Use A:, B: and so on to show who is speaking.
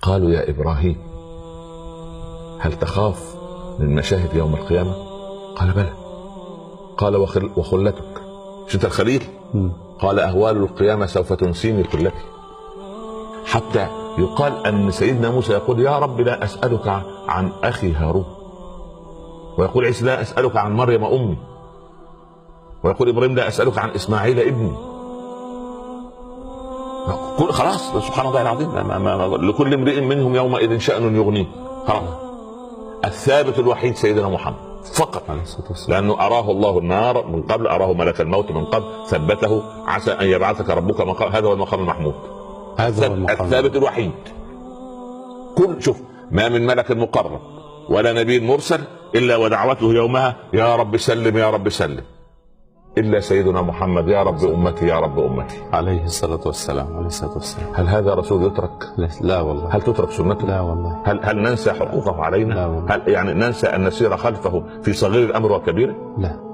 A: قالوا يا إبراهيم هل تخاف من مشاهد يوم القيامة؟ قال بلى. قال وخلتك؟ مش انت الخليل؟ قال أهوال القيامة سوف تنسيني خلتي. حتى يقال أن سيدنا موسى يقول يا رب لا أسألك عن أخي هارون، ويقول عيسى لا أسألك عن مريم أمي، ويقول إبراهيم لا أسألك عن إسماعيل ابني. خلاص سبحان الله العظيم، لكل امرئ منهم يومئذ شأن يغنيه. خلاص الثابت الوحيد سيدنا محمد فقط، لأنه أراه الله النار من قبل، أراه ملك الموت من قبل، ثبته عسى أن يبعثك ربك مقام، هذا هو المقام المحمود، هذا هو الثابت الوحيد. كل شوف ما من ملك مقرب ولا نبي مرسل إلا ودعوته يومها يا رب سلم يا رب سلم، إلا سيدنا محمد يا رب أمتي يا رب أمتي
B: عليه الصلاة والسلام. عليه الصلاة والسلام.
A: هل هذا رسول يترك؟
B: لا والله.
A: هل تترك سنته؟
B: لا والله.
A: هل ننسى حقوقه علينا؟
B: لا والله.
A: هل يعني ننسى أن نسير خلفه في صغير الأمر وكبيره؟
B: لا.